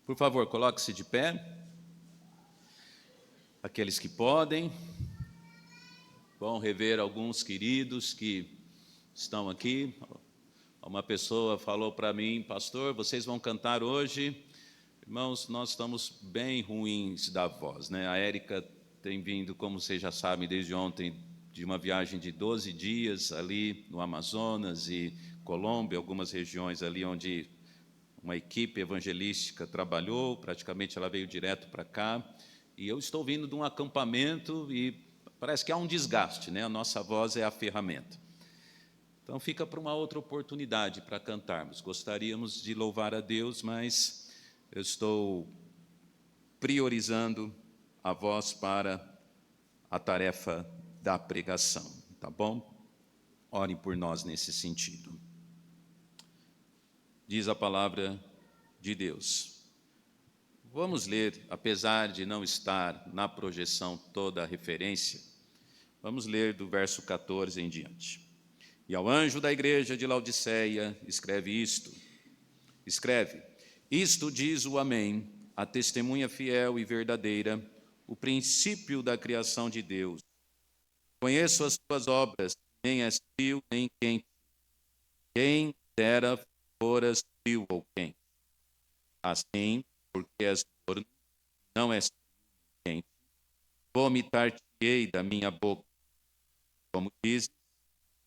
Por favor, coloque-se de pé. Aqueles que podem. Bom rever alguns queridos que estão aqui. Uma pessoa falou para mim: pastor, vocês vão cantar hoje? Irmãos, nós estamos bem ruins da voz, né? A Érica tem vindo, como vocês já sabem, desde ontem, de uma viagem de 12 dias ali no Amazonas e Colômbia, algumas regiões ali onde uma equipe evangelística trabalhou, praticamente ela veio direto para cá, e eu estou vindo de um acampamento e parece que há um desgaste, né? A nossa voz é a ferramenta. Então fica para uma outra oportunidade para cantarmos. Gostaríamos de louvar a Deus, mas eu estou priorizando a voz para a tarefa da pregação, tá bom? Orem por nós nesse sentido. Diz a palavra de Deus. Vamos ler, apesar de não estar na projeção toda a referência, vamos ler do verso 14 em diante. E ao anjo da igreja de Laodiceia, escreve: isto diz o Amém, a testemunha fiel e verdadeira, o princípio da criação de Deus. Conheço as tuas obras, nem és frio nem quente. Quem dera foras frio ou quente. Assim, porque és morno, não és quente, vomitar-te-ei da minha boca. Como dizes,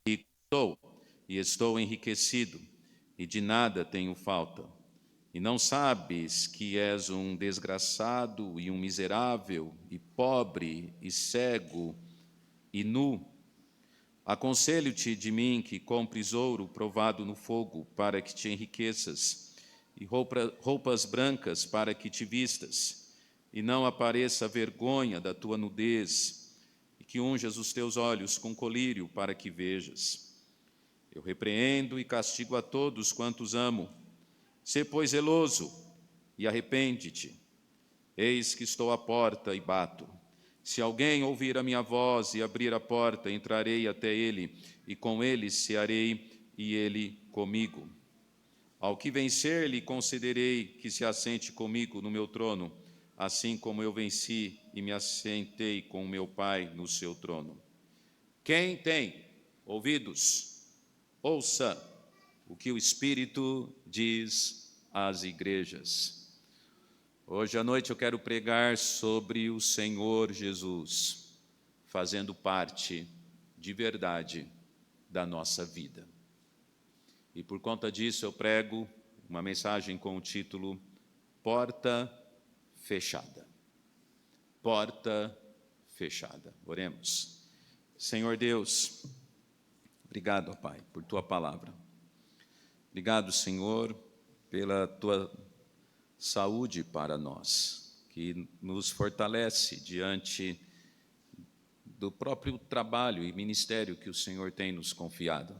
rico sou, e estou enriquecido, e de nada tenho falta. E não sabes que és um desgraçado e um miserável, e pobre, e cego, e nu? Aconselho-te de mim que compres ouro provado no fogo, para que te enriqueças, e roupas brancas para que te vistas, e não apareça a vergonha da tua nudez, e que unjas os teus olhos com colírio para que vejas. Eu repreendo e castigo a todos quantos amo. Sê, pois, zeloso e arrepende-te. Eis que estou à porta e bato. Se alguém ouvir a minha voz e abrir a porta, entrarei até ele, e com ele cearei, e ele comigo. Ao que vencer, lhe concederei que se assente comigo no meu trono, assim como eu venci e me assentei com meu Pai no seu trono. Quem tem ouvidos, ouça o que o Espírito diz às igrejas. Hoje à noite eu quero pregar sobre o Senhor Jesus, fazendo parte de verdade da nossa vida. E por conta disso eu prego uma mensagem com o título Porta Fechada. Porta fechada. Oremos. Senhor Deus, obrigado, Pai, por Tua palavra. Obrigado, Senhor, pela Tua saúde para nós, que nos fortalece diante do próprio trabalho e ministério que o Senhor tem nos confiado.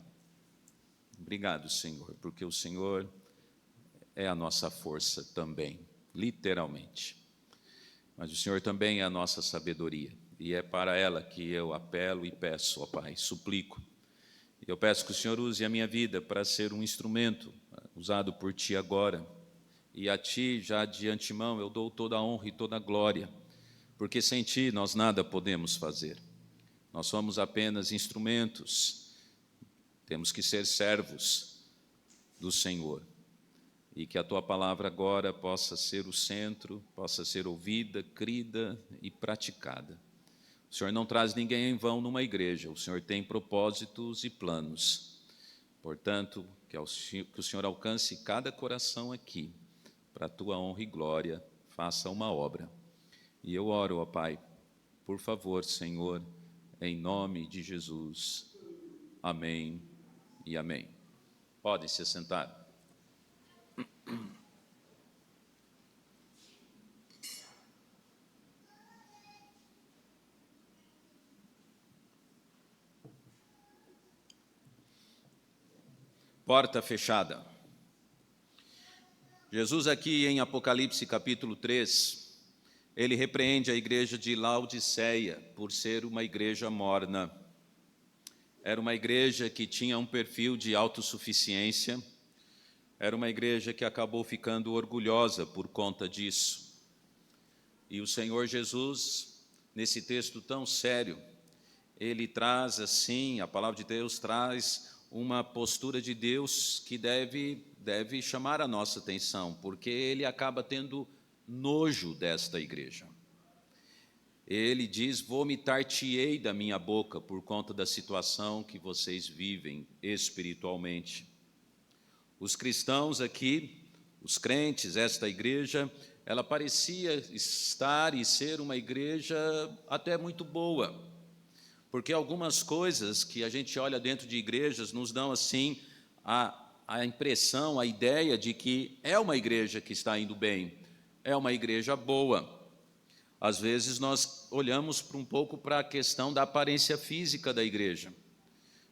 Obrigado, Senhor, porque o Senhor é a nossa força também, literalmente. Mas o Senhor também é a nossa sabedoria, e é para ela que eu apelo e peço, ó Pai, suplico. E eu peço que o Senhor use a minha vida para ser um instrumento usado por Ti agora. E a Ti, já de antemão, eu dou toda a honra e toda a glória, porque sem Ti nós nada podemos fazer. Nós somos apenas instrumentos, temos que ser servos do Senhor. E que a Tua palavra agora possa ser o centro, possa ser ouvida, crida e praticada. O Senhor não traz ninguém em vão numa igreja, o Senhor tem propósitos e planos. Portanto, que o Senhor alcance cada coração aqui, para a Tua honra e glória, faça uma obra. E eu oro, ó Pai, por favor, Senhor, em nome de Jesus. Amém e amém. Podem se sentar. Porta fechada. Jesus aqui em Apocalipse capítulo 3, ele repreende a igreja de Laodiceia por ser uma igreja morna. Era uma igreja que tinha um perfil de autossuficiência, era uma igreja que acabou ficando orgulhosa por conta disso. E o Senhor Jesus, nesse texto tão sério, ele traz assim, a palavra de Deus traz uma postura de Deus que deve chamar a nossa atenção, porque ele acaba tendo nojo desta igreja. Ele diz: vomitar-te-ei da minha boca por conta da situação que vocês vivem espiritualmente. Os cristãos aqui, os crentes, esta igreja, ela parecia estar e ser uma igreja até muito boa, porque algumas coisas que a gente olha dentro de igrejas nos dão assim a impressão, a ideia de que é uma igreja que está indo bem, é uma igreja boa. Às vezes nós olhamos um pouco para a questão da aparência física da igreja.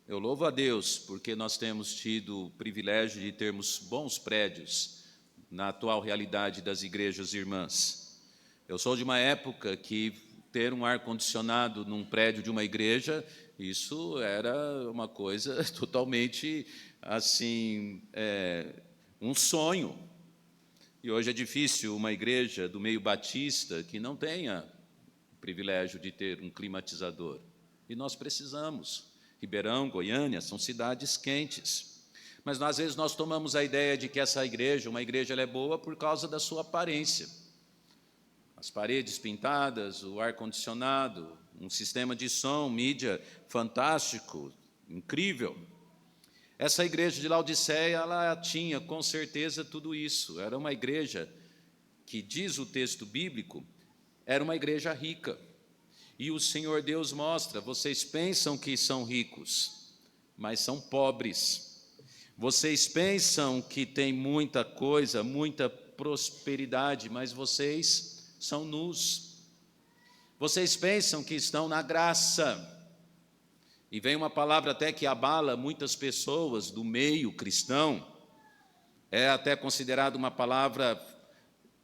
Eu louvo a Deus porque nós temos tido o privilégio de termos bons prédios na atual realidade das igrejas irmãs. Eu sou de uma época que ter um ar-condicionado num prédio de uma igreja, isso era uma coisa totalmente assim, um sonho. E hoje é difícil uma igreja do meio batista que não tenha o privilégio de ter um climatizador. E nós precisamos. Ribeirão, Goiânia, são cidades quentes. Mas às vezes nós tomamos a ideia de que essa igreja, uma igreja, ela é boa por causa da sua aparência. As paredes pintadas, o ar-condicionado, um sistema de som, mídia fantástico, incrível. Essa igreja de Laodiceia, ela tinha com certeza tudo isso. Era uma igreja que, diz o texto bíblico, era uma igreja rica. E o Senhor Deus mostra: vocês pensam que são ricos, mas são pobres. Vocês pensam que têm muita coisa, muita prosperidade, mas vocês são nus. Vocês pensam que estão na graça. E vem uma palavra até que abala muitas pessoas do meio cristão, é até considerada uma palavra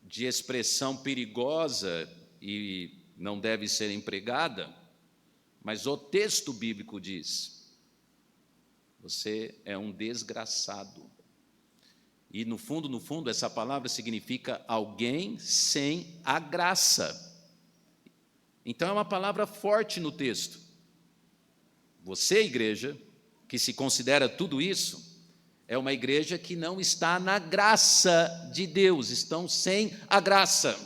de expressão perigosa e não deve ser empregada, mas o texto bíblico diz: você é um desgraçado. E no fundo, essa palavra significa alguém sem a graça. Então é uma palavra forte no texto. Você, igreja, que se considera tudo isso, é uma igreja que não está na graça de Deus, estão sem a graça.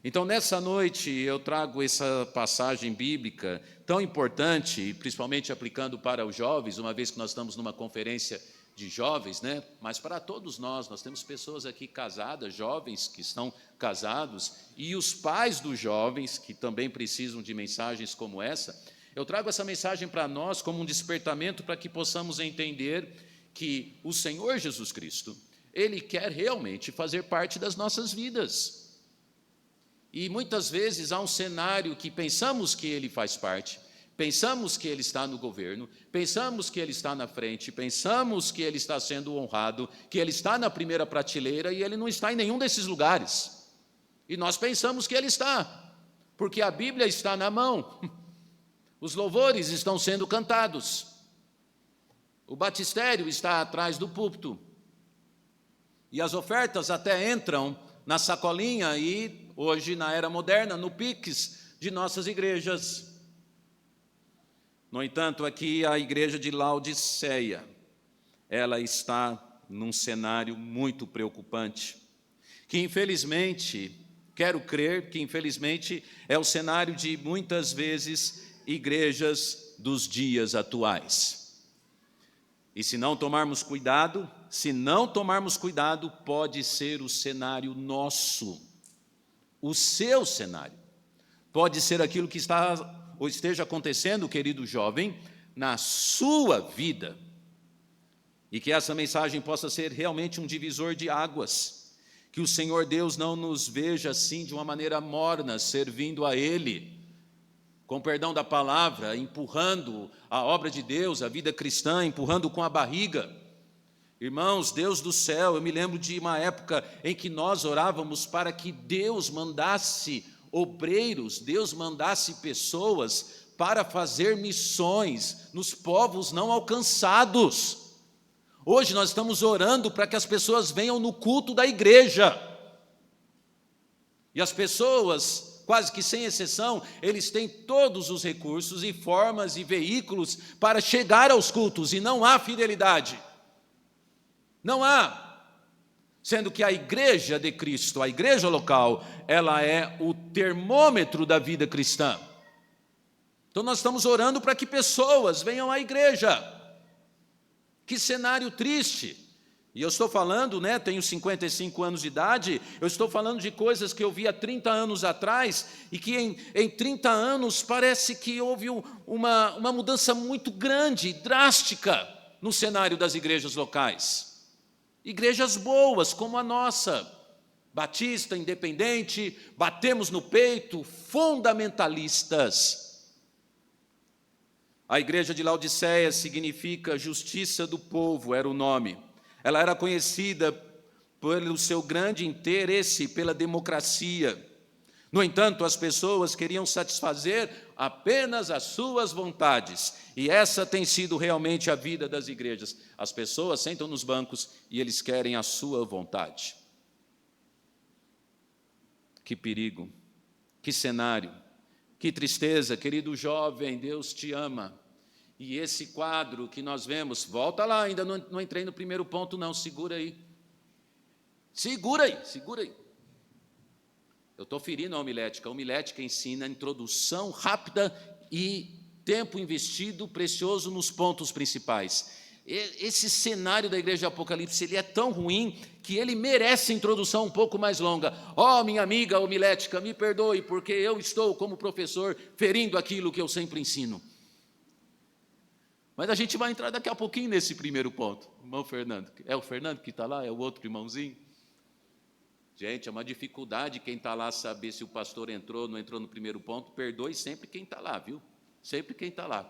Então, nessa noite, eu trago essa passagem bíblica tão importante, principalmente aplicando para os jovens, uma vez que nós estamos numa conferência de jovens, né? Mas para todos nós temos pessoas aqui casadas, jovens que estão casados, e os pais dos jovens, que também precisam de mensagens como essa. Eu trago essa mensagem para nós como um despertamento para que possamos entender que o Senhor Jesus Cristo, Ele quer realmente fazer parte das nossas vidas. E muitas vezes há um cenário que pensamos que Ele faz parte, pensamos que Ele está no governo, pensamos que Ele está na frente, pensamos que Ele está sendo honrado, que Ele está na primeira prateleira e Ele não está em nenhum desses lugares. E nós pensamos que Ele está, porque a Bíblia está na mão. Os louvores estão sendo cantados. O batistério está atrás do púlpito. E as ofertas até entram na sacolinha e, hoje, na era moderna, no Pix de nossas igrejas. No entanto, aqui a igreja de Laodiceia, ela está num cenário muito preocupante, que infelizmente, quero crer que infelizmente é o cenário de muitas vezes igrejas dos dias atuais. E se não tomarmos cuidado, pode ser o cenário nosso, o seu cenário. Pode ser aquilo que está ou esteja acontecendo, querido jovem, na sua vida. E que essa mensagem possa ser realmente um divisor de águas. Que o Senhor Deus não nos veja assim de uma maneira morna, servindo a Ele, com perdão da palavra, empurrando a obra de Deus, a vida cristã, empurrando com a barriga. Irmãos, Deus do céu, eu me lembro de uma época em que nós orávamos para que Deus mandasse obreiros, Deus mandasse pessoas para fazer missões nos povos não alcançados. Hoje nós estamos orando para que as pessoas venham no culto da igreja. E as pessoas, quase que sem exceção, eles têm todos os recursos e formas e veículos para chegar aos cultos, e não há fidelidade. Não há. Sendo que a igreja de Cristo, a igreja local, ela é o termômetro da vida cristã. Então nós estamos orando para que pessoas venham à igreja. Que cenário triste. E eu estou falando, tenho 55 anos de idade, eu estou falando de coisas que eu vi há 30 anos atrás, e que em 30 anos parece que houve uma mudança muito grande, drástica, no cenário das igrejas locais. Igrejas boas, como a nossa, batista, independente, batemos no peito, fundamentalistas. A igreja de Laodiceia significa justiça do povo, era o nome. Ela era conhecida pelo seu grande interesse pela democracia. No entanto, as pessoas queriam satisfazer apenas as suas vontades. E essa tem sido realmente a vida das igrejas. As pessoas sentam nos bancos e eles querem a sua vontade. Que perigo, que cenário, que tristeza, querido jovem, Deus te ama. E esse quadro que nós vemos, volta lá, ainda não entrei no primeiro ponto não, segura aí. Segura aí. Eu estou ferindo a homilética. A homilética ensina a introdução rápida e tempo investido precioso nos pontos principais. Esse cenário da igreja de Apocalipse, ele é tão ruim que ele merece a introdução um pouco mais longa. Minha amiga homilética, me perdoe, porque eu estou, como professor, ferindo aquilo que eu sempre ensino. Mas a gente vai entrar daqui a pouquinho nesse primeiro ponto. Irmão Fernando, é o Fernando que está lá? É o outro irmãozinho? Gente, é uma dificuldade quem está lá saber se o pastor entrou ou não entrou no primeiro ponto. Perdoe sempre quem está lá, viu? Sempre quem está lá.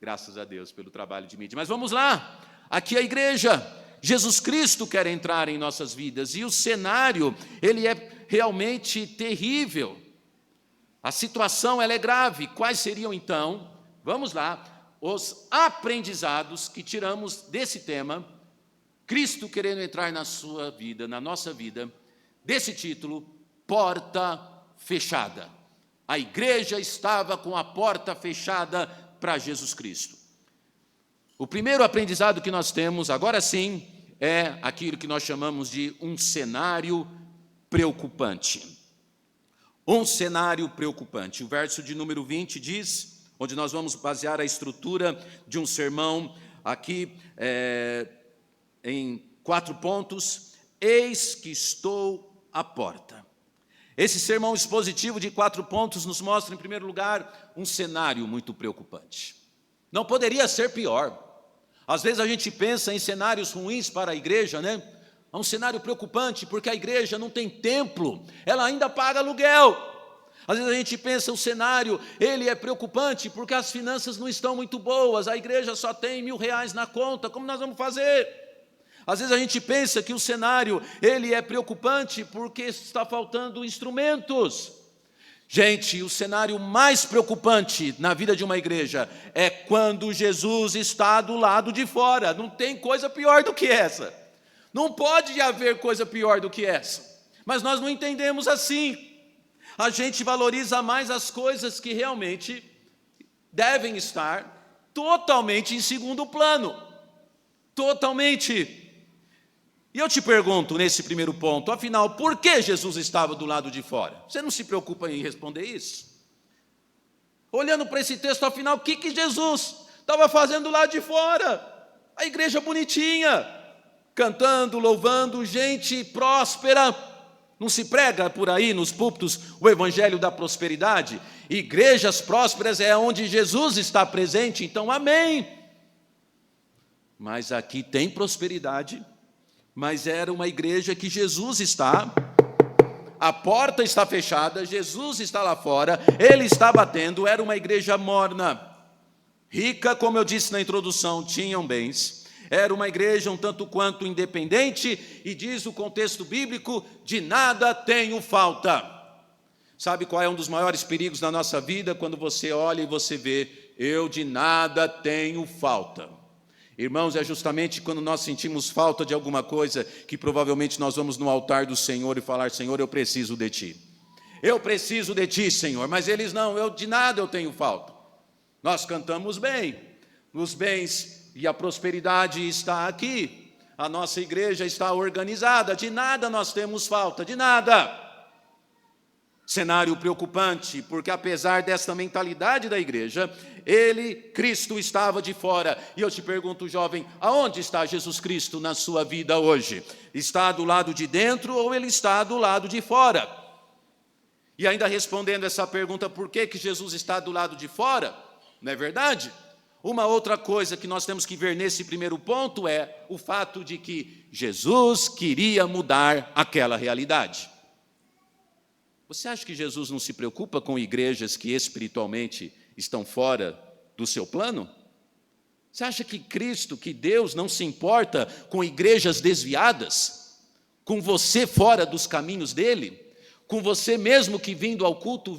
Graças a Deus pelo trabalho de mídia. Mas vamos lá. Aqui a igreja. Jesus Cristo quer entrar em nossas vidas. E o cenário, ele é realmente terrível. A situação, ela é grave. Quais seriam, então? Vamos lá. Os aprendizados que tiramos desse tema, Cristo querendo entrar na sua vida, na nossa vida, desse título, Porta Fechada. A igreja estava com a porta fechada para Jesus Cristo. O primeiro aprendizado que nós temos, agora sim, é aquilo que nós chamamos de um cenário preocupante. Um cenário preocupante. O verso de número 20 diz, onde nós vamos basear a estrutura de um sermão aqui, em 4 pontos. Eis que estou à porta. Esse sermão expositivo de 4 pontos nos mostra, em primeiro lugar, um cenário muito preocupante. Não poderia ser pior. Às vezes a gente pensa em cenários ruins para a igreja, É um cenário preocupante porque a igreja não tem templo, ela ainda paga aluguel. Às vezes a gente pensa, o cenário, ele é preocupante porque as finanças não estão muito boas, a igreja só tem R$1.000 na conta, como nós vamos fazer? Às vezes a gente pensa que o cenário, ele é preocupante porque está faltando instrumentos. Gente, o cenário mais preocupante na vida de uma igreja é quando Jesus está do lado de fora. Não tem coisa pior do que essa. Não pode haver coisa pior do que essa. Mas nós não entendemos assim. A gente valoriza mais as coisas que realmente devem estar totalmente em segundo plano. Totalmente. E eu te pergunto nesse primeiro ponto, afinal, por que Jesus estava do lado de fora? Você não se preocupa em responder isso? Olhando para esse texto, afinal, o que Jesus estava fazendo do lado de fora? A igreja bonitinha, cantando, louvando, gente próspera. Não se prega por aí nos púlpitos o evangelho da prosperidade? Igrejas prósperas é onde Jesus está presente, então amém. Mas aqui tem prosperidade, mas era uma igreja que Jesus está, a porta está fechada, Jesus está lá fora, ele está batendo, era uma igreja morna, rica, como eu disse na introdução, tinham bens, era uma igreja um tanto quanto independente, e diz o contexto bíblico, de nada tenho falta. Sabe qual é um dos maiores perigos na nossa vida? Quando você olha e você vê, eu de nada tenho falta. Irmãos, é justamente quando nós sentimos falta de alguma coisa que provavelmente nós vamos no altar do Senhor e falar: Senhor, eu preciso de Ti. Eu preciso de Ti, Senhor. Mas eles não, de nada eu tenho falta. Nós cantamos bem, os bens e a prosperidade está aqui. A nossa igreja está organizada, de nada nós temos falta, de nada. Cenário preocupante, porque apesar dessa mentalidade da igreja, Cristo estava de fora. E eu te pergunto, jovem, aonde está Jesus Cristo na sua vida hoje? Está do lado de dentro ou ele está do lado de fora? E ainda respondendo essa pergunta, por que Jesus está do lado de fora? Não é verdade? Uma outra coisa que nós temos que ver nesse primeiro ponto é o fato de que Jesus queria mudar aquela realidade. Você acha que Jesus não se preocupa com igrejas que espiritualmente estão fora do seu plano? Você acha que Cristo, que Deus não se importa com igrejas desviadas? Com você fora dos caminhos dele? Com você mesmo que vindo ao culto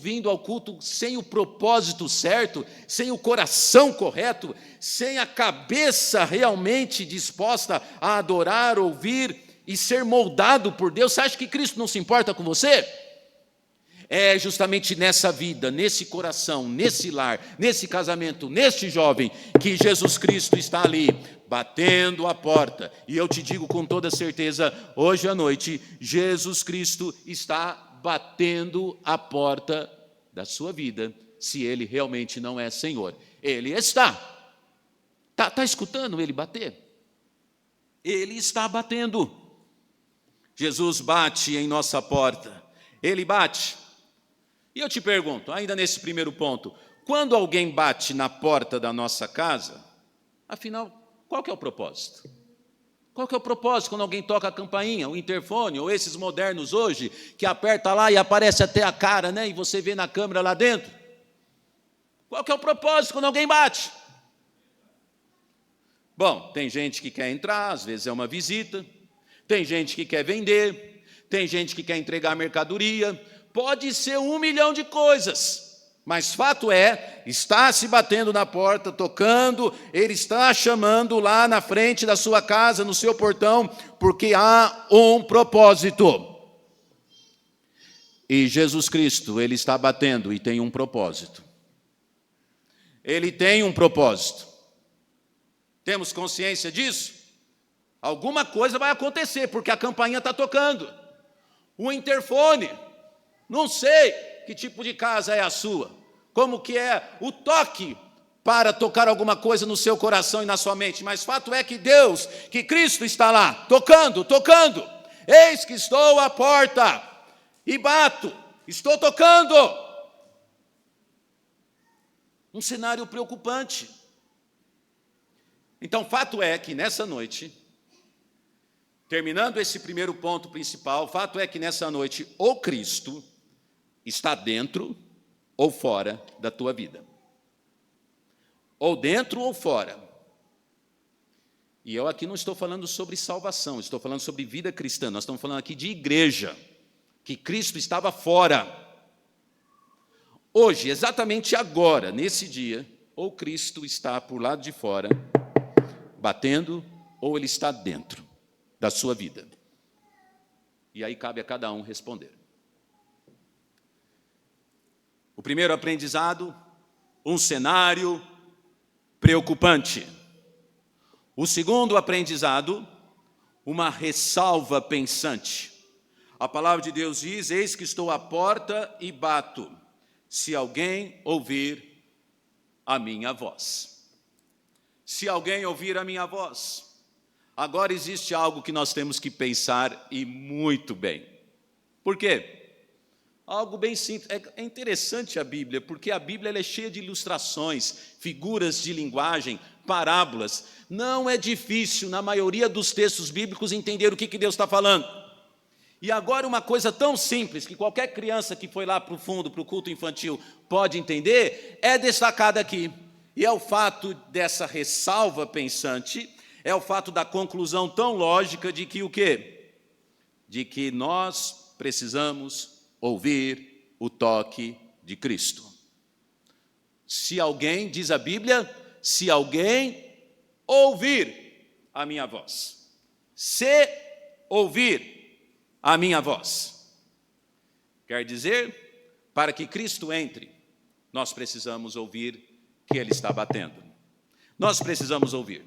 sem o propósito certo, sem o coração correto, sem a cabeça realmente disposta a adorar, ouvir e ser moldado por Deus? Você acha que Cristo não se importa com você? É justamente nessa vida, nesse coração, nesse lar, nesse casamento, neste jovem, que Jesus Cristo está ali, batendo a porta. E eu te digo com toda certeza, hoje à noite, Jesus Cristo está batendo a porta da sua vida, se Ele realmente não é Senhor. Ele está. Está escutando Ele bater? Ele está batendo. Jesus bate em nossa porta. Ele bate. E eu te pergunto, ainda nesse primeiro ponto, quando alguém bate na porta da nossa casa, afinal, qual que é o propósito? Qual que é o propósito quando alguém toca a campainha, o interfone, ou esses modernos hoje, que aperta lá e aparece até a cara, né? E você vê na câmera lá dentro? Qual que é o propósito quando alguém bate? Bom, tem gente que quer entrar, às vezes é uma visita, tem gente que quer vender, tem gente que quer entregar mercadoria, pode ser 1 milhão de coisas. Mas fato é, está se batendo na porta, tocando, ele está chamando lá na frente da sua casa, no seu portão, porque há um propósito. E Jesus Cristo, ele está batendo e tem um propósito. Ele tem um propósito. Temos consciência disso? Alguma coisa vai acontecer, porque a campainha está tocando. O interfone, não sei que tipo de casa é a sua. Como que é o toque para tocar alguma coisa no seu coração e na sua mente. Mas fato é que Deus, que Cristo está lá, tocando. Eis que estou à porta e bato, estou tocando. Um cenário preocupante. Então, fato é que nessa noite, terminando esse primeiro ponto principal, fato é que nessa noite o Cristo está dentro ou fora da tua vida. Ou dentro ou fora. E eu aqui não estou falando sobre salvação, estou falando sobre vida cristã. Nós estamos falando aqui de igreja, que Cristo estava fora. Hoje, exatamente agora, nesse dia, ou Cristo está por lado de fora, batendo, ou Ele está dentro da sua vida. E aí cabe a cada um responder. O primeiro aprendizado, um cenário preocupante. O segundo aprendizado, uma ressalva pensante. A palavra de Deus diz: eis que estou à porta e bato, se alguém ouvir a minha voz. Se alguém ouvir a minha voz. Agora existe algo que nós temos que pensar, e muito bem. Por quê? Algo bem simples. É interessante a Bíblia, porque a Bíblia ela é cheia de ilustrações, figuras de linguagem, parábolas. Não é difícil, na maioria dos textos bíblicos, entender o que Deus está falando. E agora uma coisa tão simples, que qualquer criança que foi lá para o fundo, para o culto infantil, pode entender, é destacada aqui. E é o fato dessa ressalva pensante, é o fato da conclusão tão lógica de que o quê? De que nós precisamos ouvir o toque de Cristo. Se alguém, diz a Bíblia, se alguém ouvir a minha voz. Se ouvir a minha voz. Quer dizer, para que Cristo entre, nós precisamos ouvir que Ele está batendo. Nós precisamos ouvir.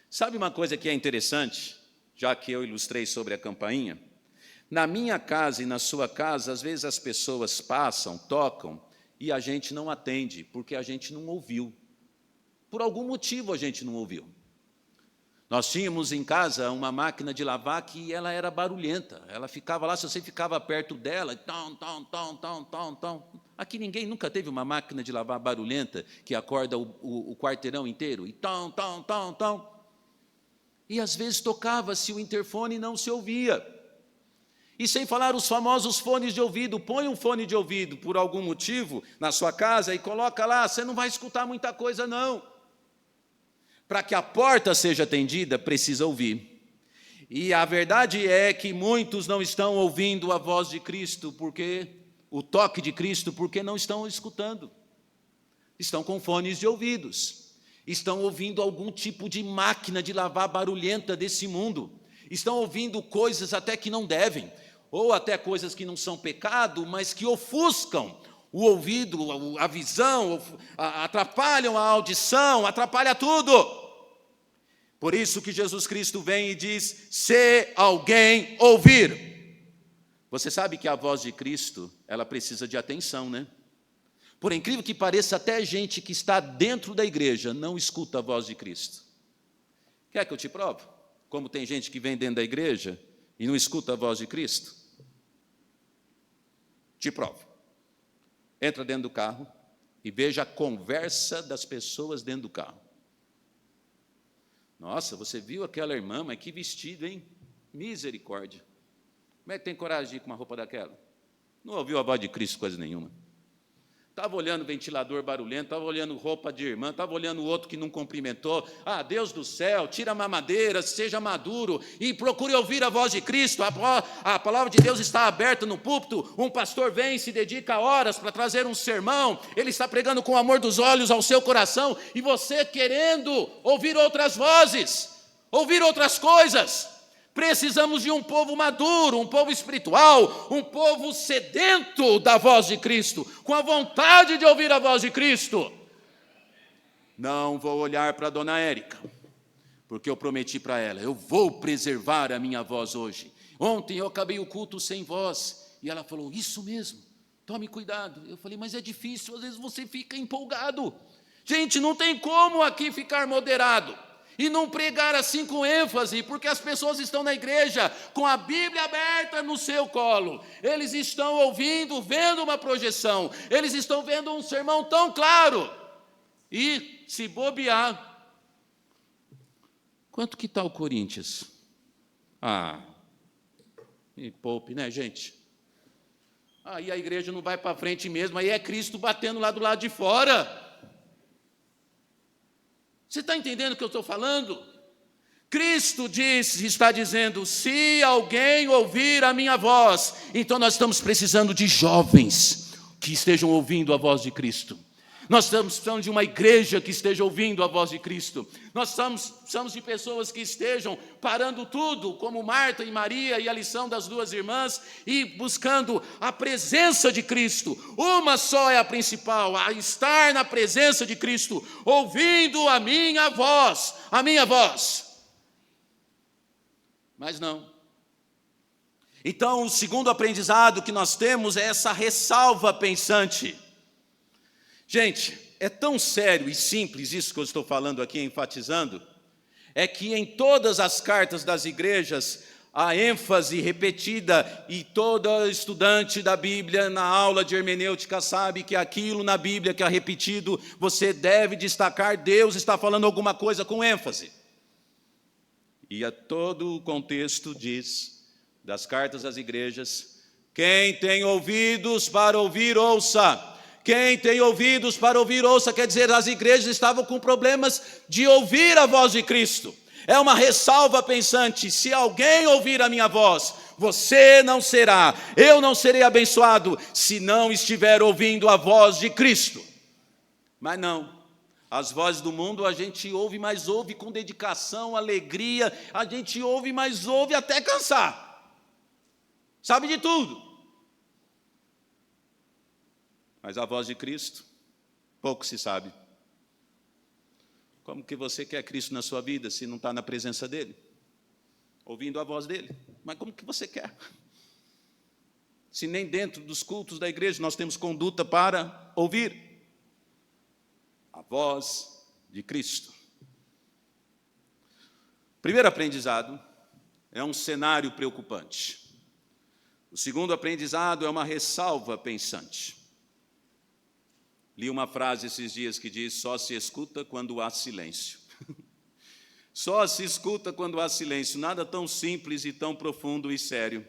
Sabe uma coisa que é interessante, já que eu ilustrei sobre a campainha? Na minha casa e na sua casa, às vezes as pessoas passam, tocam, e a gente não atende, porque a gente não ouviu. Por algum motivo a gente não ouviu. Nós tínhamos em casa uma máquina de lavar que ela era barulhenta. Ela ficava lá, se você ficava perto dela, tom. Aqui ninguém nunca teve uma máquina de lavar barulhenta que acorda o quarteirão inteiro. E tom. E às vezes tocava-se o interfone e não se ouvia. E sem falar os famosos fones de ouvido. Põe um fone de ouvido por algum motivo na sua casa e coloca lá, você não vai escutar muita coisa não. Para que a porta seja atendida, precisa ouvir. E a verdade é que muitos não estão ouvindo a voz de Cristo, o toque de Cristo, porque não estão escutando. Estão com fones de ouvidos. Estão ouvindo algum tipo de máquina de lavar barulhenta desse mundo. Estão ouvindo coisas até que não devem, ou até coisas que não são pecado, mas que ofuscam o ouvido, a visão, atrapalham a audição, atrapalha tudo. Por isso que Jesus Cristo vem e diz, se alguém ouvir. Você sabe que a voz de Cristo, ela precisa de atenção, né? Por incrível que pareça, até gente que está dentro da igreja não escuta a voz de Cristo. Quer que eu te prove? Como tem gente que vem dentro da igreja e não escuta a voz de Cristo? Te provo. Entra dentro do carro e veja a conversa das pessoas dentro do carro. Nossa, você viu aquela irmã, mas que vestido, hein? Misericórdia. Como é que tem coragem de ir com uma roupa daquela? Não ouviu a voz de Cristo coisa nenhuma. Estava olhando ventilador barulhento, estava olhando roupa de irmã, estava olhando o outro que não cumprimentou. Ah, Deus do céu, tira a mamadeira, seja maduro e procure ouvir a voz de Cristo. A palavra de Deus está aberta no púlpito. Um pastor vem e se dedica horas para trazer um sermão. Ele está pregando com o amor dos olhos ao seu coração. E você querendo ouvir outras vozes, ouvir outras coisas. Precisamos de um povo maduro, um povo espiritual, um povo sedento da voz de Cristo, com a vontade de ouvir a voz de Cristo. Não vou olhar para a dona Érica, porque eu prometi para ela, eu vou preservar a minha voz hoje. Ontem eu acabei o culto sem voz, e ela falou, isso mesmo, tome cuidado. Eu falei, mas é difícil, às vezes você fica empolgado. Gente, não tem como aqui ficar moderado. E não pregar assim com ênfase, porque as pessoas estão na igreja com a Bíblia aberta no seu colo. Eles estão ouvindo, vendo uma projeção. Eles estão vendo um sermão tão claro. E, se bobear, quanto que está o Corinthians? Me poupe, né, gente? Aí a igreja não vai para frente mesmo, aí é Cristo batendo lá do lado de fora. Você está entendendo o que eu estou falando? Cristo está dizendo, se alguém ouvir a minha voz, então nós estamos precisando de jovens que estejam ouvindo a voz de Cristo. Nós estamos precisando de uma igreja que esteja ouvindo a voz de Cristo. Nós precisamos de pessoas que estejam parando tudo, como Marta e Maria e a lição das duas irmãs, e buscando a presença de Cristo. Uma só é a principal, a estar na presença de Cristo, ouvindo a minha voz, Mas não. Então, o segundo aprendizado que nós temos é essa ressalva pensante. Gente, é tão sério e simples isso que eu estou falando aqui, enfatizando, é que em todas as cartas das igrejas, a ênfase repetida, e todo estudante da Bíblia na aula de hermenêutica sabe que aquilo na Bíblia que é repetido, você deve destacar, Deus está falando alguma coisa com ênfase. E a todo o contexto diz, das cartas às igrejas, quem tem ouvidos para ouvir, ouça. Quem tem ouvidos para ouvir, ouça. Quer dizer, as igrejas estavam com problemas de ouvir a voz de Cristo. É uma ressalva pensante, se alguém ouvir a minha voz, você não será, eu não serei abençoado, se não estiver ouvindo a voz de Cristo. Mas não, As vozes do mundo a gente ouve, mas ouve com dedicação, alegria, a gente ouve, mas ouve até cansar. Sabe de tudo. Mas a voz de Cristo, pouco se sabe. Como que você quer Cristo na sua vida se não está na presença dEle? Ouvindo a voz dEle. Mas como que você quer? Se nem dentro dos cultos da igreja nós temos conduta para ouvir a voz de Cristo. Primeiro aprendizado é um cenário preocupante. O segundo aprendizado é uma ressalva pensante. Li uma frase esses dias que diz: só se escuta quando há silêncio. Só se escuta quando há silêncio. Nada tão simples e tão profundo e sério.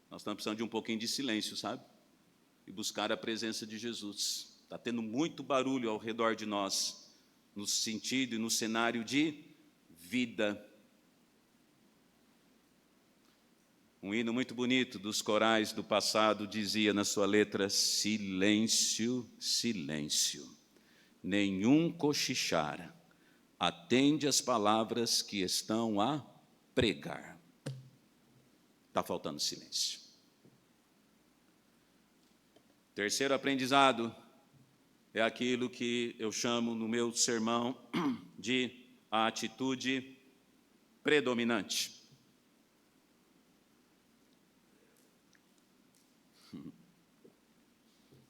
Nós estamos precisando de um pouquinho de silêncio, sabe? E buscar a presença de Jesus. Está tendo muito barulho ao redor de nós, no sentido e no cenário de vida. Um hino muito bonito dos corais do passado dizia na sua letra: silêncio, silêncio, nenhum cochichar, atende às palavras que estão a pregar. Está faltando silêncio. Terceiro aprendizado é aquilo que eu chamo no meu sermão de a atitude predominante.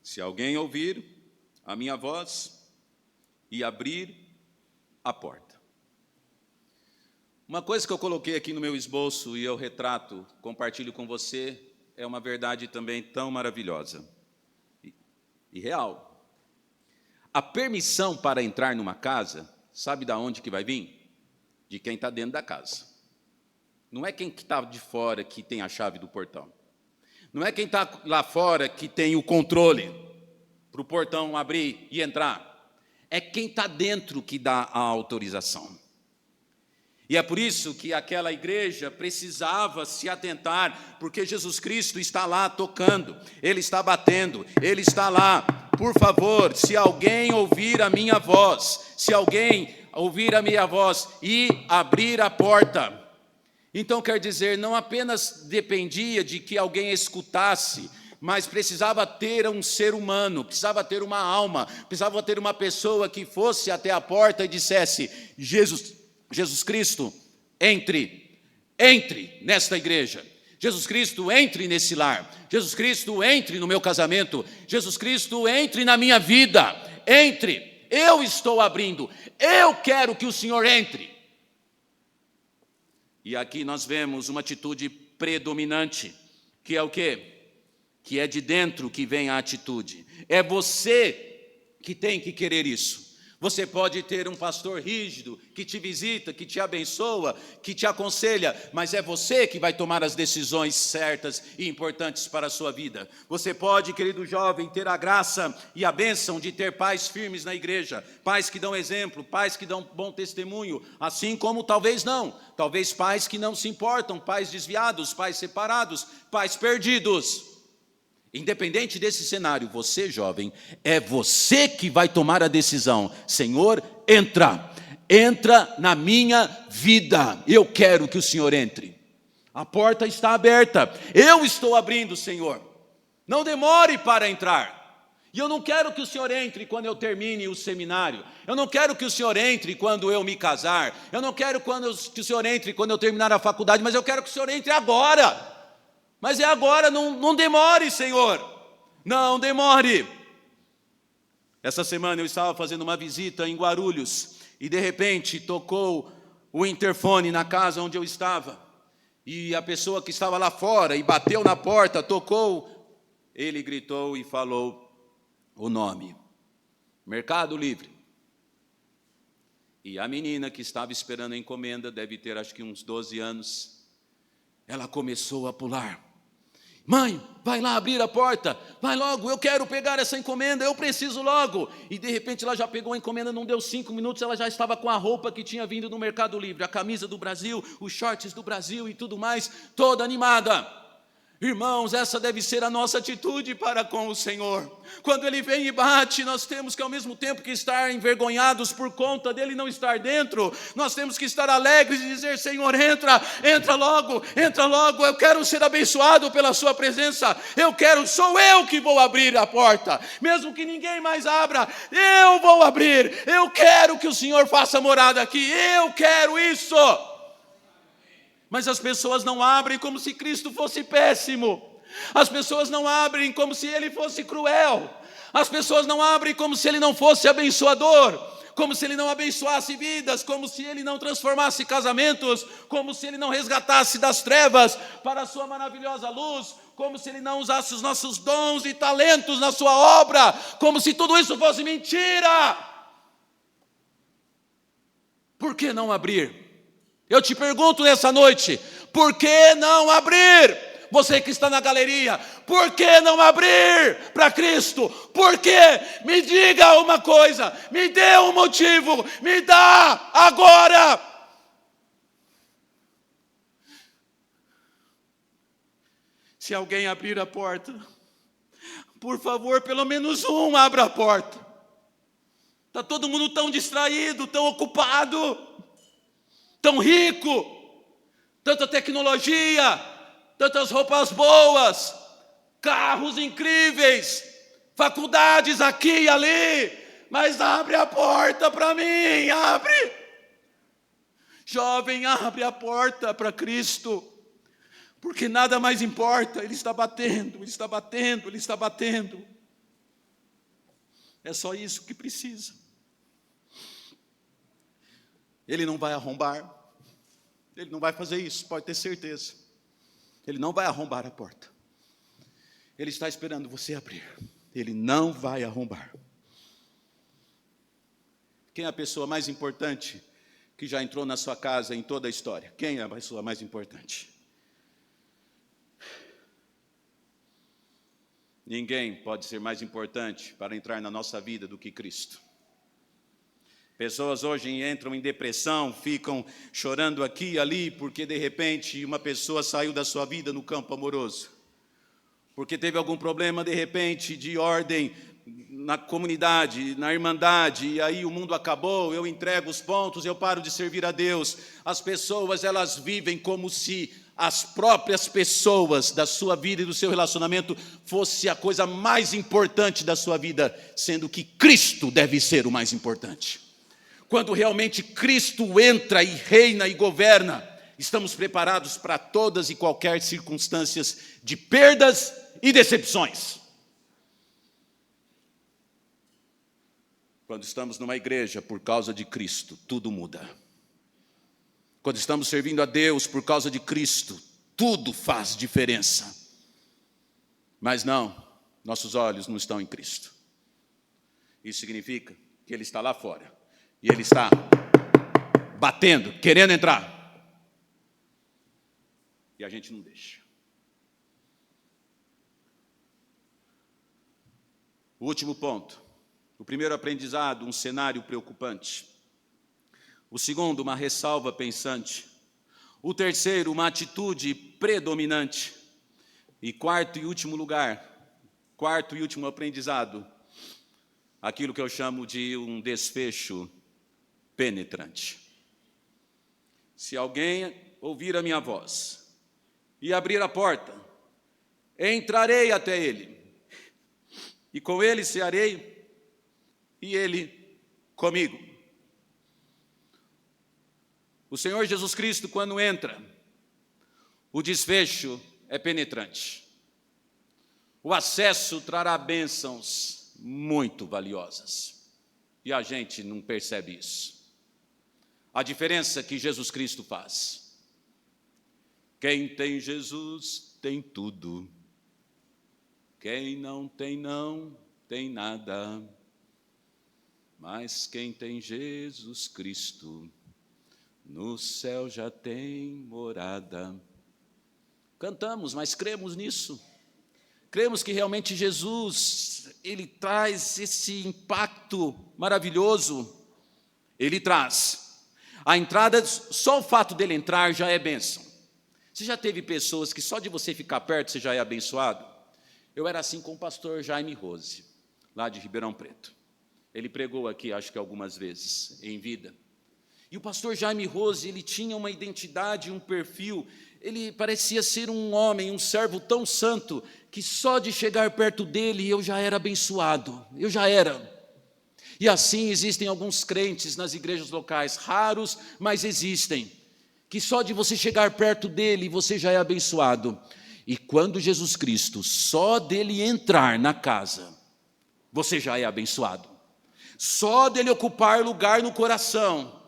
Se alguém ouvir a minha voz e abrir a porta. Uma coisa que eu coloquei aqui no meu esboço e eu retrato, compartilho com você, é uma verdade também tão maravilhosa e real. A permissão para entrar numa casa, sabe de onde que vai vir? De quem está dentro da casa. Não é quem está de fora que tem a chave do portão. Não é quem está lá fora que tem o controle para o portão abrir e entrar. É quem está dentro que dá a autorização. E é por isso que aquela igreja precisava se atentar, porque Jesus Cristo está lá tocando, Ele está batendo, Ele está lá. Por favor, se alguém ouvir a minha voz, e abrir a porta. Então quer dizer, não apenas dependia de que alguém escutasse, mas precisava ter um ser humano, precisava ter uma alma, precisava ter uma pessoa que fosse até a porta e dissesse: Jesus Cristo, entre nesta igreja. Jesus Cristo, entre nesse lar. Jesus Cristo, entre no meu casamento. Jesus Cristo, entre na minha vida. Entre. Eu estou abrindo. Eu quero que o Senhor entre. E aqui nós vemos uma atitude predominante, que é o quê? Que é de dentro que vem a atitude. É você que tem que querer isso. Você pode ter um pastor rígido que te visita, que te abençoa, que te aconselha, mas é você que vai tomar as decisões certas e importantes para a sua vida. Você pode, querido jovem, ter a graça e a bênção de ter pais firmes na igreja, pais que dão exemplo, pais que dão bom testemunho, assim como talvez pais que não se importam, pais desviados, pais separados, pais perdidos. Independente desse cenário, você, jovem, é você que vai tomar a decisão. Senhor, entra na minha vida. Eu quero que o Senhor entre. A porta está aberta. Eu estou abrindo, Senhor. Não demore para entrar. E eu não quero que o Senhor entre quando eu termine o seminário. Eu não quero que o Senhor entre quando eu me casar. Eu não quero que o Senhor entre quando eu terminar a faculdade, mas eu quero que o Senhor entre agora. Mas é agora, não demore, Senhor. Não demore. Essa semana eu estava fazendo uma visita em Guarulhos e de repente tocou o interfone na casa onde eu estava. E a pessoa que estava lá fora e bateu na porta, tocou, ele gritou e falou o nome: Mercado Livre. E a menina que estava esperando a encomenda, deve ter acho que uns 12 anos, ela começou a pular. Mãe, vai lá abrir a porta, vai logo, eu quero pegar essa encomenda, eu preciso logo. E de repente ela já pegou a encomenda, não deu 5 minutos, ela já estava com a roupa que tinha vindo no Mercado Livre, a camisa do Brasil, os shorts do Brasil e tudo mais, toda animada. Irmãos, essa deve ser a nossa atitude para com o Senhor. Quando Ele vem e bate, nós temos que ao mesmo tempo que estar envergonhados por conta dEle não estar dentro, nós temos que estar alegres e dizer: Senhor, entra logo, eu quero ser abençoado pela sua presença, sou eu que vou abrir a porta, mesmo que ninguém mais abra, eu vou abrir, eu quero que o Senhor faça morada aqui, eu quero isso. Mas as pessoas não abrem como se Cristo fosse péssimo. As pessoas não abrem como se Ele fosse cruel. As pessoas não abrem como se Ele não fosse abençoador, como se Ele não abençoasse vidas, como se Ele não transformasse casamentos, como se Ele não resgatasse das trevas para a sua maravilhosa luz, como se Ele não usasse os nossos dons e talentos na sua obra, como se tudo isso fosse mentira. Por que não abrir? Eu te pergunto nessa noite, por que não abrir? Você que está na galeria, por que não abrir para Cristo? Por quê? Me diga uma coisa, me dê um motivo, me dá agora. Se alguém abrir a porta, por favor, pelo menos um abra a porta. Está todo mundo tão distraído, tão ocupado, tão rico, tanta tecnologia, tantas roupas boas, carros incríveis, faculdades aqui e ali, mas abre a porta para mim, abre. Jovem, abre a porta para Cristo, porque nada mais importa, Ele está batendo, Ele está batendo, Ele está batendo. É só isso que precisa. Ele não vai arrombar, Ele não vai fazer isso, pode ter certeza. Ele não vai arrombar a porta. Ele está esperando você abrir. Ele não vai arrombar. Quem é a pessoa mais importante que já entrou na sua casa em toda a história? Quem é a pessoa mais importante? Ninguém pode ser mais importante para entrar na nossa vida do que Cristo. Pessoas hoje entram em depressão, ficam chorando aqui e ali, porque de repente uma pessoa saiu da sua vida no campo amoroso. Porque teve algum problema de repente de ordem na comunidade, na irmandade, e aí o mundo acabou, eu entrego os pontos, eu paro de servir a Deus. As pessoas, elas vivem como se as próprias pessoas da sua vida e do seu relacionamento fosse a coisa mais importante da sua vida, sendo que Cristo deve ser o mais importante. Quando realmente Cristo entra e reina e governa, estamos preparados para todas e qualquer circunstâncias de perdas e decepções. Quando estamos numa igreja por causa de Cristo, tudo muda. Quando estamos servindo a Deus por causa de Cristo, tudo faz diferença. Mas não, nossos olhos não estão em Cristo. Isso significa que Ele está lá fora. E Ele está batendo, querendo entrar. E a gente não deixa. O último ponto. O primeiro aprendizado, um cenário preocupante. O segundo, uma ressalva pensante. O terceiro, uma atitude predominante. E quarto e último aprendizado, aquilo que eu chamo de um desfecho penetrante. Se alguém ouvir a minha voz e abrir a porta, entrarei até ele, e com ele cearei, e ele comigo. O Senhor Jesus Cristo, quando entra, o desfecho é penetrante. O acesso trará bênçãos muito valiosas, e a gente não percebe isso. A diferença que Jesus Cristo faz. Quem tem Jesus tem tudo. Quem não tem nada. Mas quem tem Jesus Cristo, no céu já tem morada. Cantamos, mas cremos nisso. Cremos que realmente Jesus, Ele traz esse impacto maravilhoso. Ele traz. A entrada, só o fato dele entrar já é bênção. Você já teve pessoas que só de você ficar perto você já é abençoado? Eu era assim com o pastor Jaime Rose, lá de Ribeirão Preto. Ele pregou aqui, acho que algumas vezes, em vida. E o pastor Jaime Rose, ele tinha uma identidade, um perfil, ele parecia ser um homem, um servo tão santo, que só de chegar perto dele eu já era abençoado, eu já era. E assim existem alguns crentes nas igrejas locais, raros, mas existem, que só de você chegar perto dele você já é abençoado. E quando Jesus Cristo, só dele entrar na casa, você já é abençoado. Só dele ocupar lugar no coração,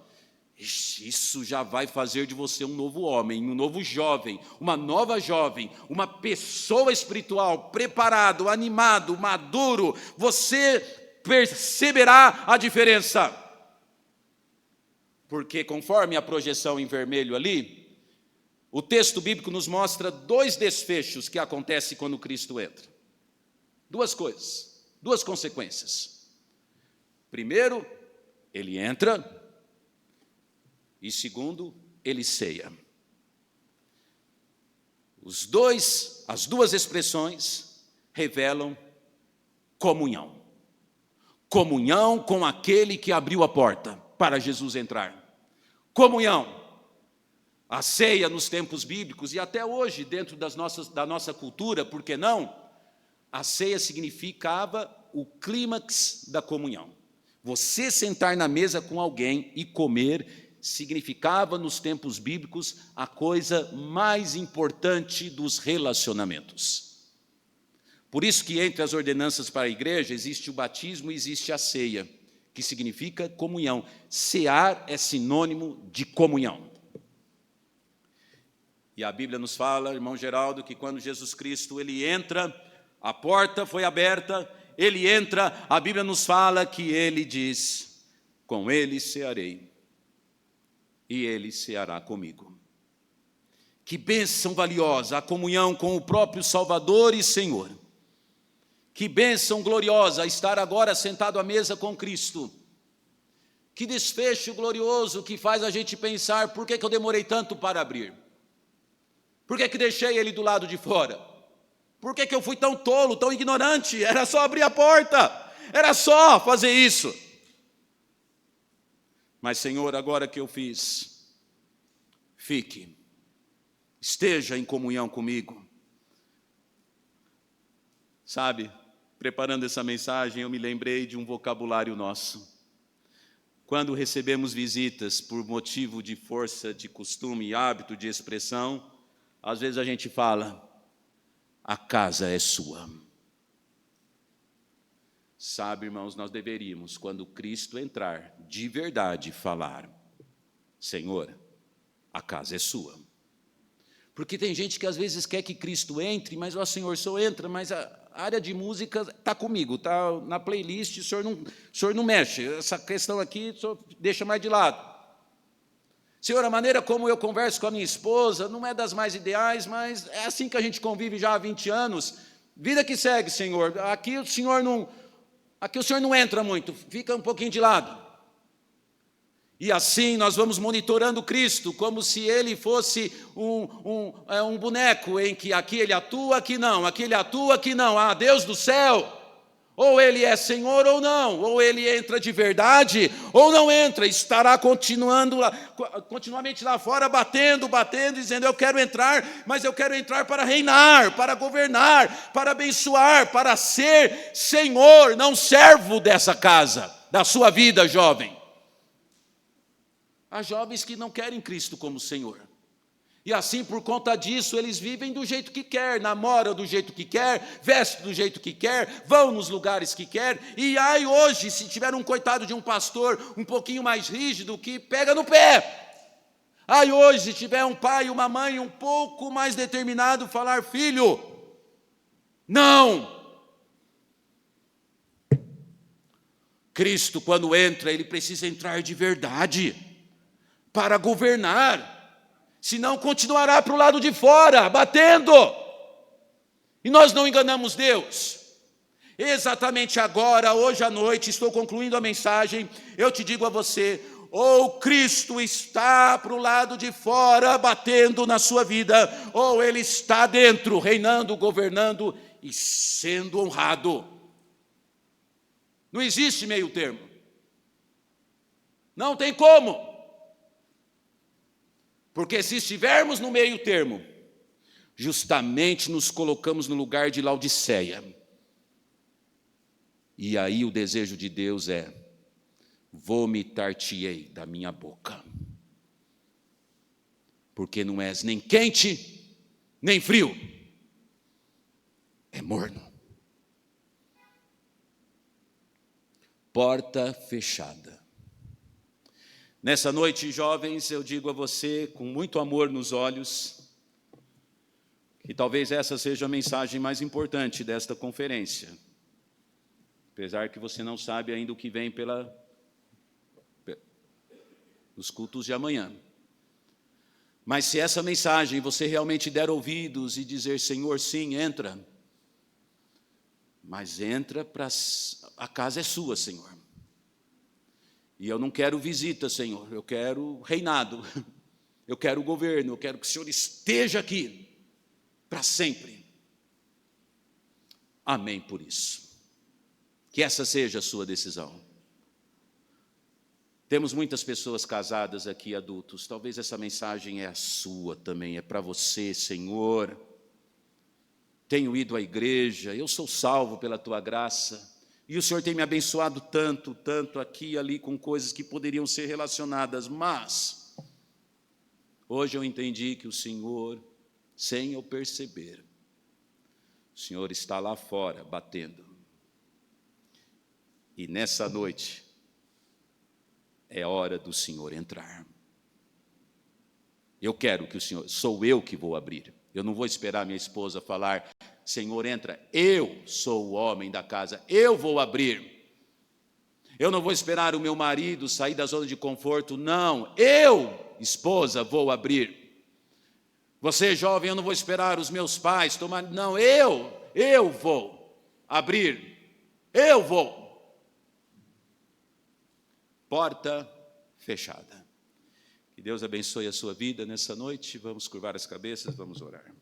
isso já vai fazer de você um novo homem, um novo jovem, uma nova jovem, uma pessoa espiritual, preparado, animado, maduro. Você perceberá a diferença. Porque conforme a projeção em vermelho ali, o texto bíblico nos mostra 2 desfechos que acontecem quando Cristo entra. 2 coisas, 2 consequências. Primeiro, ele entra, e segundo, ele ceia. As duas expressões revelam comunhão. Comunhão com aquele que abriu a porta para Jesus entrar. Comunhão. A ceia nos tempos bíblicos e até hoje dentro da nossa cultura, por que não? A ceia significava o clímax da comunhão. Você sentar na mesa com alguém e comer significava nos tempos bíblicos a coisa mais importante dos relacionamentos. Por isso que entre as ordenanças para a igreja existe o batismo e existe a ceia, que significa comunhão. Cear é sinônimo de comunhão. E a Bíblia nos fala, irmão Geraldo, que quando Jesus Cristo ele entra, a porta foi aberta, ele entra, a Bíblia nos fala que ele diz: com ele cearei, e ele ceará comigo. Que bênção valiosa, a comunhão com o próprio Salvador e Senhor. Que bênção gloriosa estar agora sentado à mesa com Cristo. Que desfecho glorioso que faz a gente pensar: por que eu demorei tanto para abrir? Por que deixei ele do lado de fora? Por que eu fui tão tolo, tão ignorante? Era só abrir a porta, era só fazer isso. Mas, Senhor, agora que eu fiz, fique, esteja em comunhão comigo. Sabe, preparando essa mensagem, eu me lembrei de um vocabulário nosso. Quando recebemos visitas por motivo de força, de costume, hábito, de expressão, às vezes a gente fala: a casa é sua. Sabe, irmãos, nós deveríamos, quando Cristo entrar, de verdade falar: Senhor, a casa é sua. Porque tem gente que às vezes quer que Cristo entre, mas o Senhor só entra, mas a área de música está comigo, está na playlist, o senhor não mexe, essa questão aqui o senhor deixa mais de lado. Senhor, a maneira como eu converso com a minha esposa não é das mais ideais, mas é assim que a gente convive já há 20 anos. Vida que segue, Senhor. Aqui o Senhor não entra muito, fica um pouquinho de lado. E assim nós vamos monitorando Cristo, como se ele fosse um boneco em que aqui ele atua, aqui não, aqui ele atua, aqui não. Ah, Deus do céu! Ou ele é Senhor ou não, ou ele entra de verdade, ou não entra, estará continuamente lá fora, batendo, dizendo: eu quero entrar, mas eu quero entrar para reinar, para governar, para abençoar, para ser Senhor, não servo dessa casa, da sua vida, jovem. Há jovens que não querem Cristo como Senhor. E assim, por conta disso, eles vivem do jeito que quer, namoram do jeito que quer, vestem do jeito que quer, vão nos lugares que quer. E aí hoje, se tiver um coitado de um pastor um pouquinho mais rígido, que pega no pé. Aí hoje, se tiver um pai e uma mãe um pouco mais determinado, falar: filho, não. Cristo, quando entra, ele precisa entrar de verdade, para governar. Senão continuará para o lado de fora, batendo. E nós não enganamos Deus. Exatamente agora, hoje à noite, estou concluindo a mensagem, eu te digo a você, ou Cristo está para o lado de fora, batendo na sua vida, ou Ele está dentro, reinando, governando e sendo honrado. Não existe meio termo. Não tem como. Porque se estivermos no meio termo, justamente nos colocamos no lugar de Laodiceia. E aí o desejo de Deus é: vomitar-te-ei da minha boca. Porque não és nem quente, nem frio. É morno. Porta fechada. Nessa noite, jovens, eu digo a você, com muito amor nos olhos, que talvez essa seja a mensagem mais importante desta conferência. Apesar que você não sabe ainda o que vem nos cultos de amanhã. Mas se essa mensagem você realmente der ouvidos e dizer: Senhor, sim, entra. Mas entra para... A casa é sua, Senhor. E eu não quero visita, Senhor. Eu quero reinado. Eu quero governo. Eu quero que o Senhor esteja aqui para sempre. Amém por isso. Que essa seja a sua decisão. Temos muitas pessoas casadas aqui, adultos. Talvez essa mensagem é a sua também, é para você, Senhor. Tenho ido à igreja, eu sou salvo pela tua graça. E o Senhor tem me abençoado tanto, tanto aqui e ali com coisas que poderiam ser relacionadas. Mas hoje eu entendi que o Senhor, sem eu perceber, o Senhor está lá fora batendo. E nessa noite é hora do Senhor entrar. Eu quero que o Senhor, sou eu que vou abrir. Eu não vou esperar minha esposa falar: Senhor, entra. Eu sou o homem da casa, eu vou abrir. Eu não vou esperar o meu marido sair da zona de conforto, não. Eu, esposa, vou abrir. Você, jovem, eu não vou esperar os meus pais tomar, não. Eu vou abrir. Eu vou. Porta fechada. Que Deus abençoe a sua vida nessa noite. Vamos curvar as cabeças, vamos orar.